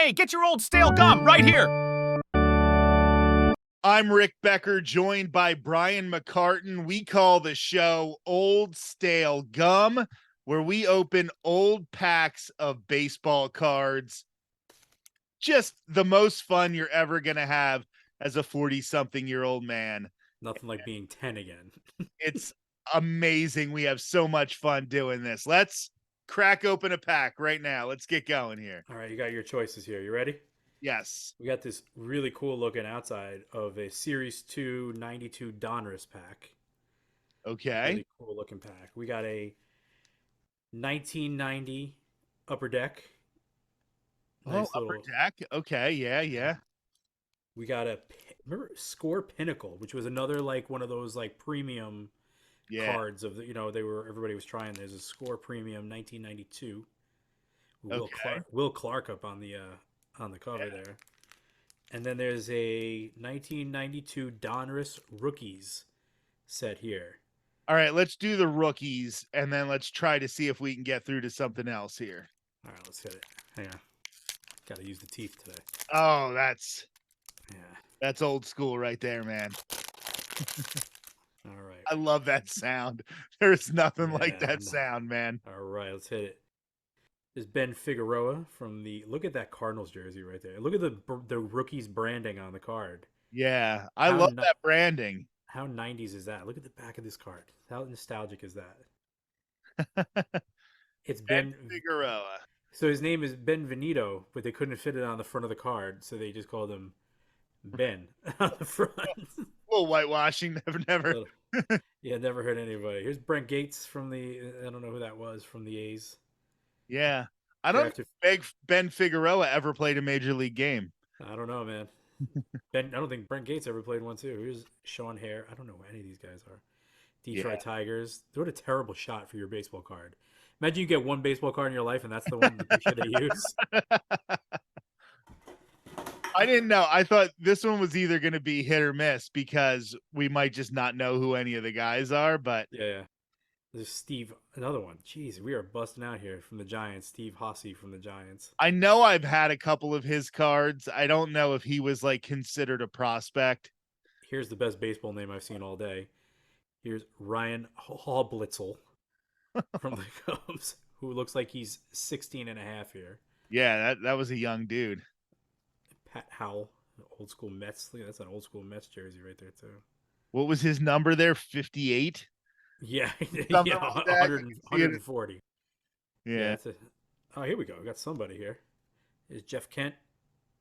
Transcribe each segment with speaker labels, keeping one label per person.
Speaker 1: Hey, get your old stale gum right here.
Speaker 2: I'm Rick Becker, joined by Brian McCartan. We call the show Old Stale Gum, where we open old packs of baseball cards. Just the most fun you're ever going to have as a 40-something-year-old man.
Speaker 3: Nothing like being 10 again.
Speaker 2: It's amazing. We have so much fun doing this. Let's crack open a pack right now. Let's get going here.
Speaker 3: All right, you got your choices here. You ready?
Speaker 2: Yes.
Speaker 3: We got this really cool looking outside of a Series 2 92 Donruss pack.
Speaker 2: Okay.
Speaker 3: Really cool looking pack. We got a 1990 Upper Deck.
Speaker 2: Oh,
Speaker 3: Nice
Speaker 2: upper
Speaker 3: little.
Speaker 2: deck. Okay. Yeah.
Speaker 3: We got a remember Score Pinnacle, which was another like one of those like premium
Speaker 2: Yeah.
Speaker 3: cards of the everybody was trying. There's a Score Premium 1992.
Speaker 2: Okay.
Speaker 3: Will Clark up on the cover there. And then there's a 1992 Donruss Rookies set here.
Speaker 2: All right, let's do the rookies and then let's try to see if we can get through to something else here.
Speaker 3: All right, let's hit it. Hang on. Got to use the teeth today.
Speaker 2: Oh, that's
Speaker 3: Yeah.
Speaker 2: old school right there, man.
Speaker 3: All right.
Speaker 2: I love that sound. There's nothing like
Speaker 3: Yeah.
Speaker 2: that sound, man.
Speaker 3: All right, let's hit it. There's Ben Figueroa from the. Look at that Cardinals jersey right there. Look at the rookies branding on the card.
Speaker 2: Yeah, I
Speaker 3: How
Speaker 2: love that branding.
Speaker 3: How 90s is that? Look at the back of this card. How nostalgic is that? It's
Speaker 2: Ben
Speaker 3: Ben.
Speaker 2: Figueroa.
Speaker 3: So his name is Benvenuto, but they couldn't fit it on the front of the card, so they just called him Ben on the front.
Speaker 2: A little whitewashing, never.
Speaker 3: Yeah, never heard anybody. Here's Brent Gates from the. I don't know who that was from the A's.
Speaker 2: Yeah, I don't
Speaker 3: Drafted.
Speaker 2: think Ben Figueroa ever played a major league game.
Speaker 3: I don't know, man. I don't think Brent Gates ever played one too. Here's Sean Hare. I don't know who any of these guys are. Detroit Tigers. What a terrible shot for your baseball card. Imagine you get one baseball card in your life, and that's the picture they use.
Speaker 2: I didn't know. I thought this one was either going to be hit or miss because we might just not know who any of the guys are. But
Speaker 3: yeah. There's Steve, another one. Jeez, we are busting out here from the Giants. Steve Hossey from the Giants.
Speaker 2: I know I've had a couple of his cards. I don't know if he was like considered a prospect.
Speaker 3: Here's the best baseball name I've seen all day. Here's Ryan Hallblitzel from the Cubs, who looks like he's 16 and a half here.
Speaker 2: Yeah, that was a young dude.
Speaker 3: Pat Howell, old school Mets. Look, that's an old school Mets jersey right there too.
Speaker 2: What was his number there? 58?
Speaker 3: Yeah,
Speaker 2: Something
Speaker 3: yeah,
Speaker 2: like that.
Speaker 3: 140.
Speaker 2: Yeah.
Speaker 3: Oh, here we go. We got somebody here. Is Jeff Kent?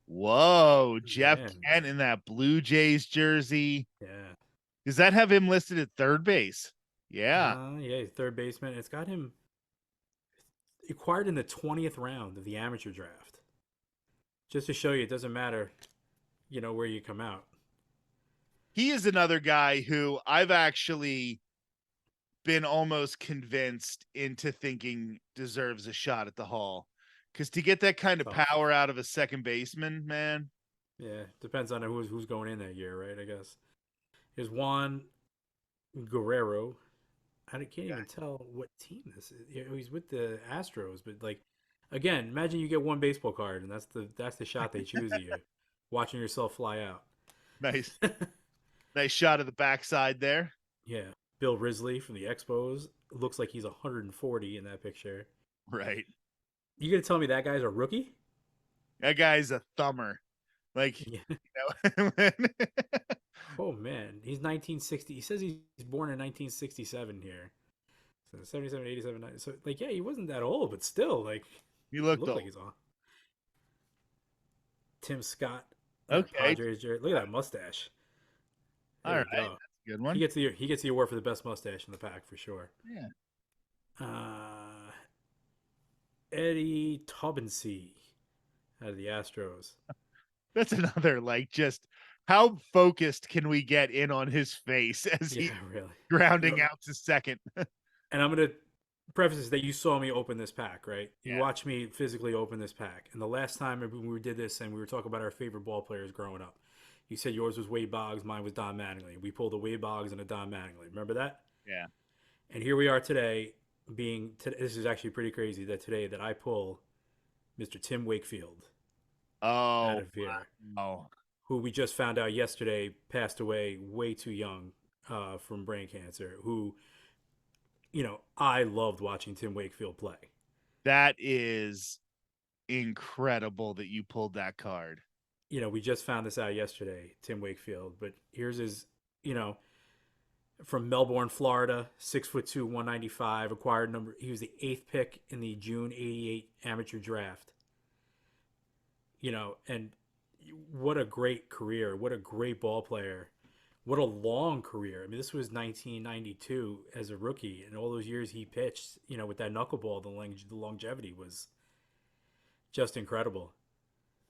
Speaker 2: Whoa, Jeff
Speaker 3: Man.
Speaker 2: Kent in that Blue Jays jersey.
Speaker 3: Yeah.
Speaker 2: Does that have him listed at third base? Yeah.
Speaker 3: Yeah, he's third baseman. It's got him acquired in the 20th round of the amateur draft. Just to show you, it doesn't matter, where you come out.
Speaker 2: He is another guy who I've actually been almost convinced into thinking deserves a shot at the Hall. Because to get that kind of power out of a second baseman, man.
Speaker 3: Yeah, depends on who's going in that year, right? I guess. Here's Juan Guerrero. I can't even tell what team this is. He's with the Astros, but like, again, imagine you get one baseball card, and that's the shot they choose you, watching yourself fly out.
Speaker 2: Nice, nice shot of the backside there.
Speaker 3: Yeah, Bill Risley from the Expos looks like he's 140 in that picture.
Speaker 2: Right.
Speaker 3: You gonna tell me that guy's a rookie?
Speaker 2: That guy's a thumber. Like,
Speaker 3: Yeah.
Speaker 2: know.
Speaker 3: Oh man, he's 1960. He says he's born in 1967 here. So 77, 87, 90. So like, yeah, he wasn't that old, but still, like,
Speaker 2: he looked old.
Speaker 3: like he's on. Tim Scott,
Speaker 2: okay.
Speaker 3: Padres jersey. Look at that mustache.
Speaker 2: All right, that's a good one.
Speaker 3: He gets the award for the best mustache in the pack for sure.
Speaker 2: Yeah.
Speaker 3: Eddie Taubensee out of the Astros.
Speaker 2: That's another, like, just how focused can we get in on his face as he's
Speaker 3: really
Speaker 2: grounding out to second?
Speaker 3: And I'm going to preface this that you saw me open this pack, right? You
Speaker 2: Yeah.
Speaker 3: watched me physically open this pack. And the last time we did this and we were talking about our favorite ball players growing up, you said yours was Wade Boggs, mine was Don Mattingly. We pulled a Wade Boggs and a Don Mattingly. Remember that?
Speaker 2: Yeah.
Speaker 3: And here we are today this is actually pretty crazy that today that I pull Mr. Tim Wakefield
Speaker 2: Oh,
Speaker 3: out of here,
Speaker 2: wow.
Speaker 3: who we just found out yesterday passed away way too young from brain cancer. Who, I loved watching Tim Wakefield play.
Speaker 2: That is incredible that you pulled that card.
Speaker 3: We just found this out yesterday, Tim Wakefield. But here's his, you know, from Melbourne, Florida, 6'2", 195, acquired number. He was the eighth pick in the June '88 amateur draft. And what a great career! What a great ball player! What a long career! I mean, this was 1992 as a rookie, and all those years he pitched. With that knuckleball, the longevity was just incredible.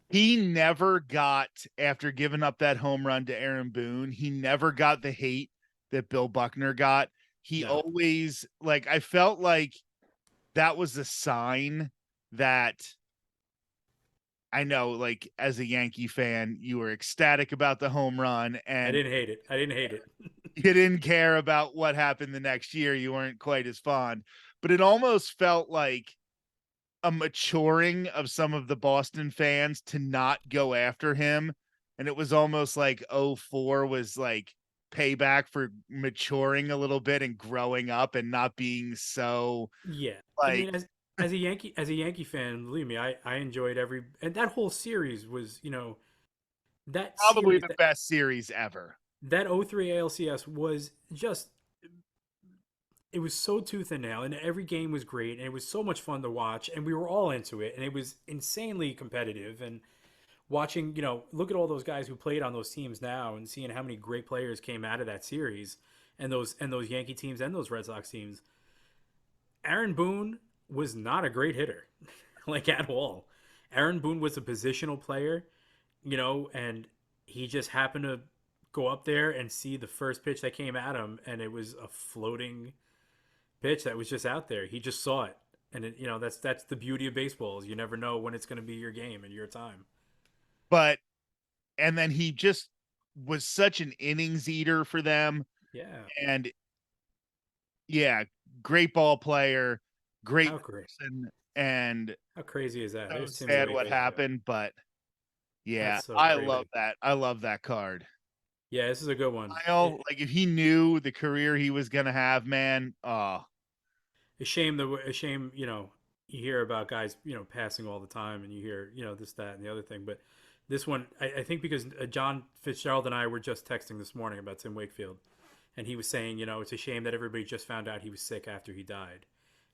Speaker 2: He never got, after giving up that home run to Aaron Boone, he never got the hate that Bill Buckner got. He
Speaker 3: No,
Speaker 2: always, like, I felt like that was a sign that, I know, like, as a Yankee fan, you were ecstatic about the home run
Speaker 3: I
Speaker 2: and
Speaker 3: didn't hate it. I didn't hate it.
Speaker 2: you didn't care about what happened the next year. You weren't quite as fond, but it almost felt like a maturing of some of the Boston fans to not go after him. And it was almost like '04 was like payback for maturing a little bit and growing up and not being so
Speaker 3: Yeah, I
Speaker 2: like
Speaker 3: mean, as a Yankee fan, believe me, I enjoyed every and that whole series was that
Speaker 2: probably
Speaker 3: series
Speaker 2: the
Speaker 3: that
Speaker 2: best series ever.
Speaker 3: that '03 ALCS was just it was so tooth and nail, and every game was great, and it was so much fun to watch, and we were all into it, and it was insanely competitive. And watching, look at all those guys who played on those teams now, and seeing how many great players came out of that series, and those Yankee teams and those Red Sox teams. Aaron Boone was not a great hitter, like at all. Aaron Boone was a positional player, and he just happened to go up there and see the first pitch that came at him, and it was a floating pitch that was just out there. He just saw it, and that's the beauty of baseball is you never know when it's going to be your game and your time.
Speaker 2: But and then he just was such an innings eater for them.
Speaker 3: Yeah,
Speaker 2: And yeah, great ball player, great
Speaker 3: how great,
Speaker 2: person, and
Speaker 3: how crazy is that?
Speaker 2: so
Speaker 3: There's Timmy
Speaker 2: sad what
Speaker 3: Wakefield.
Speaker 2: happened, but yeah,
Speaker 3: That's so
Speaker 2: I love
Speaker 3: crazy.
Speaker 2: that. I love that card.
Speaker 3: Yeah, this is a good one.
Speaker 2: Kyle, like if he knew the career he was gonna have, man, oh,
Speaker 3: A shame. You hear about guys, passing all the time, and you hear, this, that, and the other thing. But this one, I think because John Fitzgerald and I were just texting this morning about Tim Wakefield, and he was saying, it's a shame that everybody just found out he was sick after he died,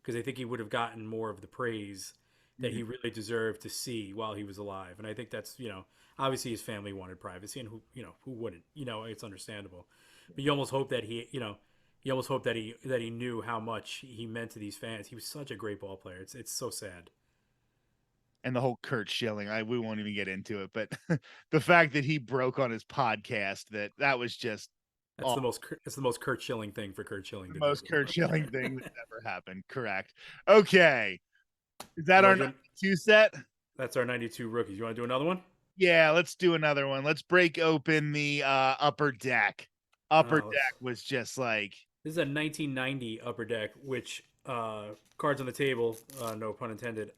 Speaker 3: because I think he would have gotten more of the praise that
Speaker 2: mhm.
Speaker 3: he really deserved to see while he was alive. And I think that's, obviously his family wanted privacy, and who wouldn't? It's understandable. But you almost hope that he almost hoped that he knew how much he meant to these fans. He was such a great ball player. It's so sad.
Speaker 2: And the whole Kurt Schilling, we won't even get into it, but the fact that he broke on his podcast, that was just
Speaker 3: That's
Speaker 2: oh,
Speaker 3: the most Kurt Schilling thing for Kurt Schilling
Speaker 2: the
Speaker 3: to do.
Speaker 2: most Kurt Schilling thing that ever happened. Correct. Okay. Is that
Speaker 3: You
Speaker 2: our
Speaker 3: want to do?
Speaker 2: two set?
Speaker 3: That's our '92 rookies. You want to do another one?
Speaker 2: Yeah, let's do another one. Let's break open the upper deck. Upper
Speaker 3: Let's.
Speaker 2: deck was just like
Speaker 3: This is a 1990 Upper Deck, which cards on the table, no pun intended.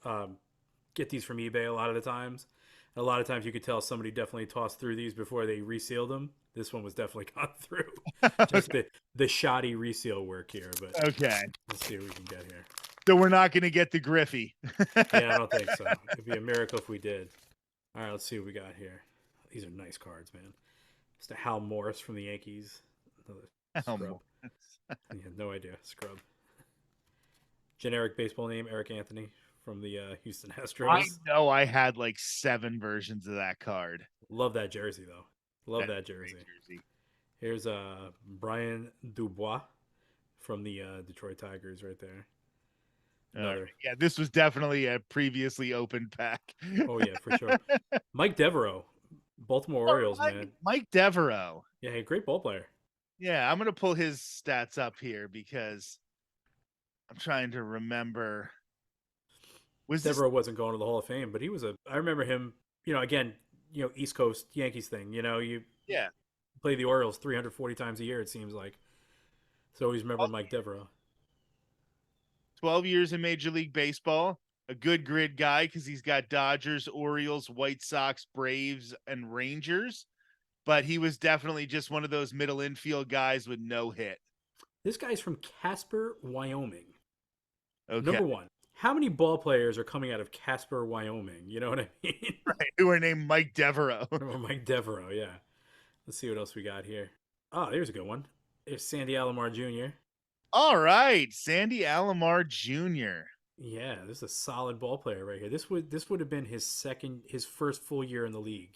Speaker 3: Get these from eBay a lot of the times. A lot of times you could tell somebody definitely tossed through these before they resealed them. This one was definitely gone through. Just
Speaker 2: okay.
Speaker 3: the shoddy reseal work here, but
Speaker 2: Okay.
Speaker 3: let's see what we can get here.
Speaker 2: So we're not going to get the Griffey.
Speaker 3: Yeah, I don't think so. It'd be a miracle if we did. All right, let's see what we got here. These are nice cards, man. Mr. Hal Morris from the Yankees. Another scrub. Yeah, no idea. Scrub. Generic baseball name, Eric Anthony from the Houston
Speaker 2: I
Speaker 3: Astros.
Speaker 2: know I had like 7 versions of that card.
Speaker 3: Love that jersey, though. Love
Speaker 2: That's
Speaker 3: that
Speaker 2: a great
Speaker 3: jersey.
Speaker 2: jersey.
Speaker 3: Here's Brian Dubois from the Detroit Tigers right there. Another.
Speaker 2: Yeah, this was definitely a previously opened pack.
Speaker 3: Oh, yeah, for sure. Mike Devereaux, Baltimore Orioles, man.
Speaker 2: Mike Devereaux.
Speaker 3: Yeah, hey, great ball player.
Speaker 2: Yeah, I'm going to pull his stats up here because I'm trying to remember. Was this
Speaker 3: Devereaux wasn't going to the Hall of Fame, but he was I remember him, again, East Coast Yankees thing. You
Speaker 2: yeah,
Speaker 3: play the Orioles 340 times a year, it seems like. So always remember Mike Devereaux.
Speaker 2: 12 years in Major League Baseball, a good grid guy because he's got Dodgers, Orioles, White Sox, Braves, and Rangers. But he was definitely just one of those middle infield guys with no hit.
Speaker 3: This guy's from Casper, Wyoming.
Speaker 2: Okay.
Speaker 3: Number one, how many ball players are coming out of Casper, Wyoming? You know what I mean?
Speaker 2: Right. Who are named Mike Devereaux.
Speaker 3: Or Mike Devereaux, yeah. Let's see what else we got here. Oh, there's a good one. There's Sandy Alomar Jr.
Speaker 2: All right. Sandy Alomar Jr.
Speaker 3: Yeah, this is a solid ball player right here. This would have been his first full year in the league.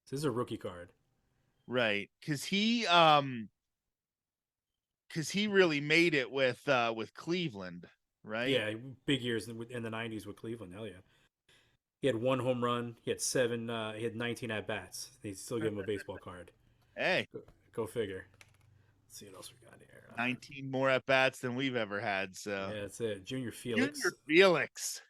Speaker 3: So this is a rookie card.
Speaker 2: Right. Cause he really made it with Cleveland, right?
Speaker 3: Yeah, big years in the '90s with Cleveland. Hell yeah. He had one home run. He had seven. He had 19 at bats. They still give him a baseball card.
Speaker 2: Hey,
Speaker 3: Go figure. Let's see what else we got here.
Speaker 2: 19 more at bats than we've ever had. So
Speaker 3: Yeah, that's it. Junior Felix.
Speaker 2: Junior Felix,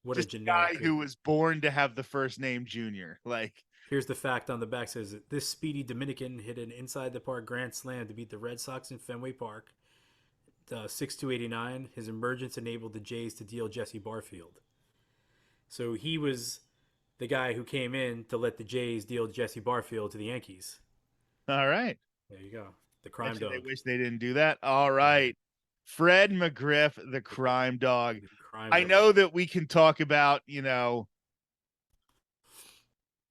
Speaker 3: What a
Speaker 2: just a guy
Speaker 3: generic.
Speaker 2: who was born to have the first name Junior. Like,
Speaker 3: Here's the fact on the back says this speedy Dominican hit an inside the park grand slam to beat the Red Sox in Fenway Park. 6/2/89. His emergence enabled the Jays to deal Jesse Barfield. So he was the guy who came in to let the Jays deal Jesse Barfield to the Yankees.
Speaker 2: all right.
Speaker 3: There you go. The crime
Speaker 2: Actually,
Speaker 3: dog.
Speaker 2: they wish they didn't do that. All right. Fred McGriff, the crime dog.
Speaker 3: The crime
Speaker 2: I
Speaker 3: dog.
Speaker 2: know that we can talk about,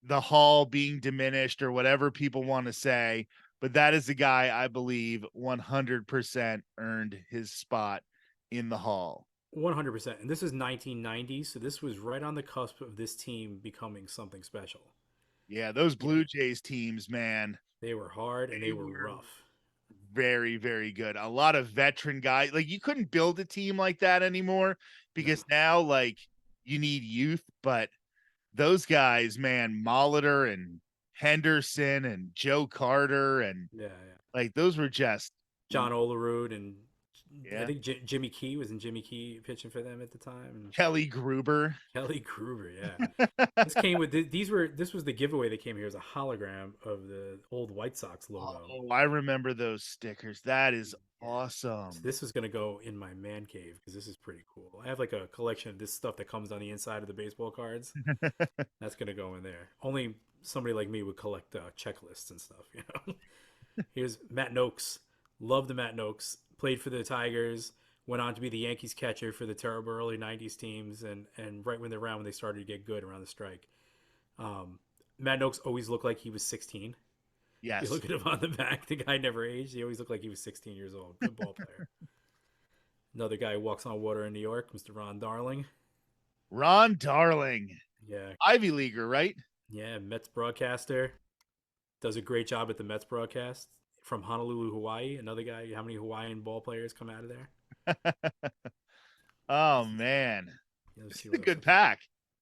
Speaker 2: the Hall being diminished or whatever people want to say, but that is the guy I believe 100% earned his spot in the Hall.
Speaker 3: 100%. And this is 1990, so this was right on the cusp of this team becoming something special.
Speaker 2: Yeah, those Blue Jays teams, man,
Speaker 3: They were hard and they
Speaker 2: they
Speaker 3: were
Speaker 2: were
Speaker 3: rough.
Speaker 2: very, very good. A lot of veteran guys. Like, you couldn't build a team like that anymore
Speaker 3: No.
Speaker 2: because now, like, you need youth, but those guys, man, Molitor and Henderson and Joe Carter and
Speaker 3: Yeah, yeah.
Speaker 2: like those were just
Speaker 3: John Olerud and I
Speaker 2: yeah.
Speaker 3: think Jimmy Key was in Jimmy Key pitching for them at the time. And
Speaker 2: Kelly Gruber.
Speaker 3: Kelly Gruber, yeah. This came with this was the giveaway that came here as a hologram of the old White Sox logo.
Speaker 2: Oh, I remember those stickers. That is
Speaker 3: Yeah.
Speaker 2: awesome.
Speaker 3: So this is gonna go in my man cave because this is pretty cool. I have like a collection of this stuff that comes on the inside of the baseball cards. That's gonna go in there. Only somebody like me would collect checklists and stuff, you know. Here's Matt Noakes. Love the Matt Noakes. Played for the Tigers. Went on to be the Yankees catcher for the terrible early '90s teams, and right when they started to get good around the strike. Matt Noakes always looked like he was 16.
Speaker 2: Yes.
Speaker 3: You look at him on the back, the guy never aged. He always looked like he was 16 years old. Good ball player. Another guy who walks on water in New York, Mr. Ron Darling.
Speaker 2: Ron Darling.
Speaker 3: Yeah.
Speaker 2: Ivy Leaguer, right?
Speaker 3: Yeah, Mets broadcaster. Does a great job at the Mets broadcast. From Honolulu, Hawaii. Another guy. How many Hawaiian ball players come out of there?
Speaker 2: Oh man.
Speaker 3: Let's see
Speaker 2: It's a
Speaker 3: what
Speaker 2: good
Speaker 3: else.
Speaker 2: pack.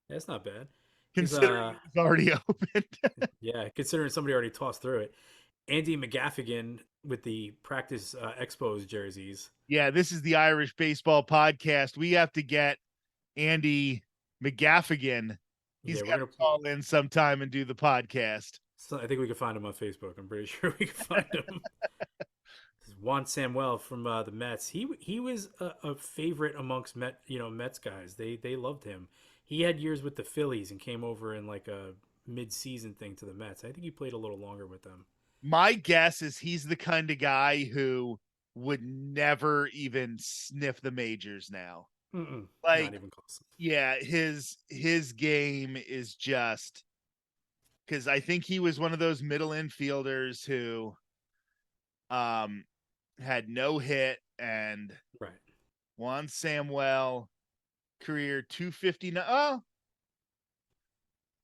Speaker 3: That's not bad.
Speaker 2: Considering it's already opened.
Speaker 3: Yeah, considering somebody already tossed through it. Andy McGaffigan with the practice Expos jerseys.
Speaker 2: Yeah, this is the Irish Baseball Podcast. We have to get Andy McGaffigan. He's
Speaker 3: Yeah,
Speaker 2: got to call in sometime and do the podcast.
Speaker 3: So I think we can find him on Facebook. I'm pretty sure we can find him. This is Juan Samuel from the Mets. He was a favorite amongst Mets guys. They loved him. He had years with the Phillies and came over in like a mid-season thing to the Mets. I think he played a little longer with them.
Speaker 2: My guess is he's the kind of guy who would never even sniff the majors now. Like,
Speaker 3: not even close.
Speaker 2: Yeah, his game is just because I think he was one of those middle infielders who had no hit, and
Speaker 3: Right.
Speaker 2: Juan Samuel career 259. Oh,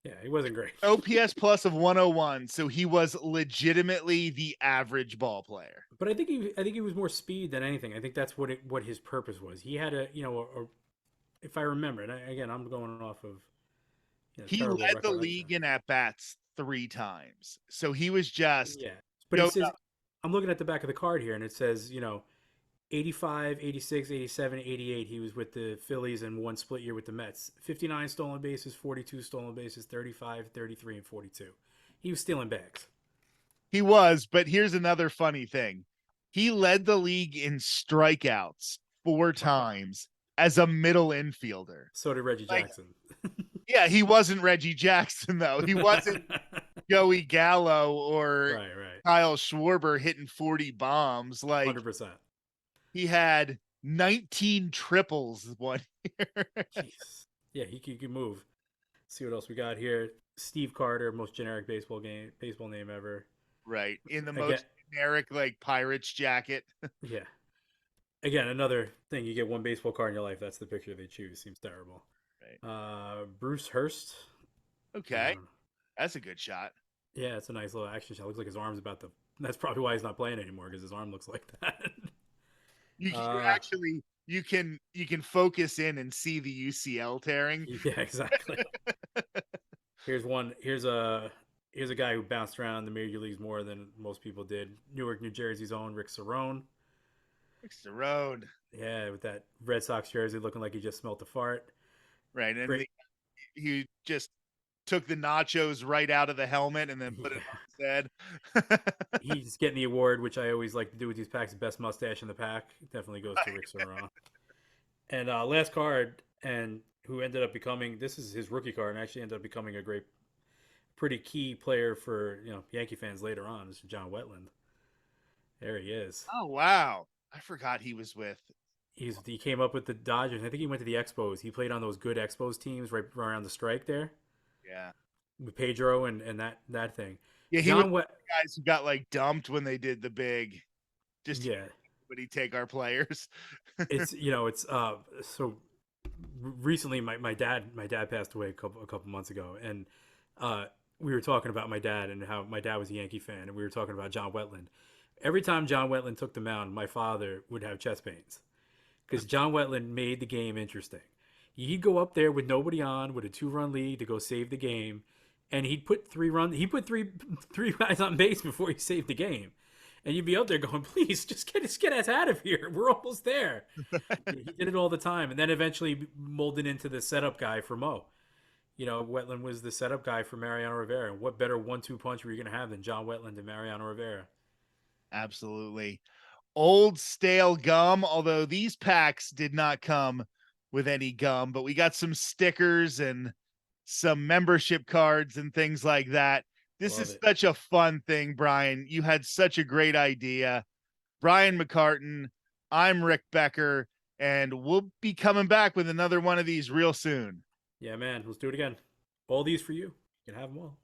Speaker 3: Yeah, he wasn't great.
Speaker 2: OPS plus of 101. So he was legitimately the average ball player.
Speaker 3: But I think he was more speed than anything. I think that's what his purpose was. He had if I remember, and again, I'm going off of
Speaker 2: He led the league in at bats 3 times. So he was just
Speaker 3: But it says I'm looking at the back of the card here, and it says 85, 86, 87, 88, he was with the Phillies and one split year with the Mets. 59 stolen bases, 42 stolen bases, 35, 33, and 42. He was stealing bags.
Speaker 2: He was, but here's another funny thing. He led the league in strikeouts 4 times as a middle infielder.
Speaker 3: So did Reggie
Speaker 2: Like,
Speaker 3: Jackson.
Speaker 2: yeah, he wasn't Reggie Jackson though. He wasn't Joey Gallo or
Speaker 3: Right, right.
Speaker 2: Kyle Schwarber hitting 40 bombs. Like,
Speaker 3: 100%.
Speaker 2: he had 19 triples one year.
Speaker 3: Jeez. Yeah, he can move. See what else we got here. Steve Carter, most generic baseball name ever.
Speaker 2: Right. In the
Speaker 3: Again,
Speaker 2: most generic, like, Pirates jacket.
Speaker 3: yeah. Again, another thing. You get one baseball card in your life. That's the picture they choose. Seems terrible.
Speaker 2: Right.
Speaker 3: Bruce Hurst.
Speaker 2: Okay. That's a good shot.
Speaker 3: Yeah, it's a nice little action shot. Looks like his arm's about to. That's probably why he's not playing anymore because his arm looks like that.
Speaker 2: You
Speaker 3: uh,
Speaker 2: actually you can focus in and see the UCL tearing.
Speaker 3: yeah, exactly. Here's one. Here's a guy who bounced around the major leagues more than most people did. Newark, New Jersey's own Rick Cerrone.
Speaker 2: Fix the road.
Speaker 3: Yeah, with that Red Sox jersey looking like he just smelt a fart.
Speaker 2: Right. And
Speaker 3: Great.
Speaker 2: he just took the nachos right out of the helmet and then put it
Speaker 3: Yeah.
Speaker 2: on his head.
Speaker 3: He's getting the award, which I always like to do with these packs. Best mustache in the pack definitely goes to Rick Cerrone. And last card, and who ended up becoming this is his rookie card, and actually ended up becoming a pretty key player for Yankee fans later on. This is John Wetland. There he is.
Speaker 2: Oh wow. I forgot he was with.
Speaker 3: He came up with the Dodgers. I think he went to the Expos. He played on those good Expos teams right around the strike there
Speaker 2: Yeah.
Speaker 3: with Pedro and that thing.
Speaker 2: Yeah, he was
Speaker 3: John Wet.
Speaker 2: the guys who got like dumped when they did the big just
Speaker 3: Yeah,
Speaker 2: would he take our players?
Speaker 3: it's so recently my dad passed away a couple months ago, and we were talking about my dad and how my dad was a Yankee fan, and we were talking about John Wetland. Every time John Wetland took the mound, my father would have chest pains because John Wetland made the game interesting. He'd go up there with nobody on, with a 2-run lead to go save the game, and he'd put he put three guys on base before he saved the game. And you'd be out there going, please, just get us out of here. We're almost there. He did it all the time, and then eventually molded into the setup guy for Mo. Wetland was the setup guy for Mariano Rivera. And what better 1-2 punch were you going to have than John Wetland and Mariano Rivera?
Speaker 2: Absolutely. Old stale gum, although these packs did not come with any gum, but we got some stickers and some membership cards and things like that. This
Speaker 3: Love
Speaker 2: is
Speaker 3: it.
Speaker 2: such a fun thing, Brian. You had such a great idea. Brian McCartan, I'm Rick Becker, and we'll be coming back with another one of these real soon.
Speaker 3: Yeah, man. Let's do it again. All these for you. You can have them all.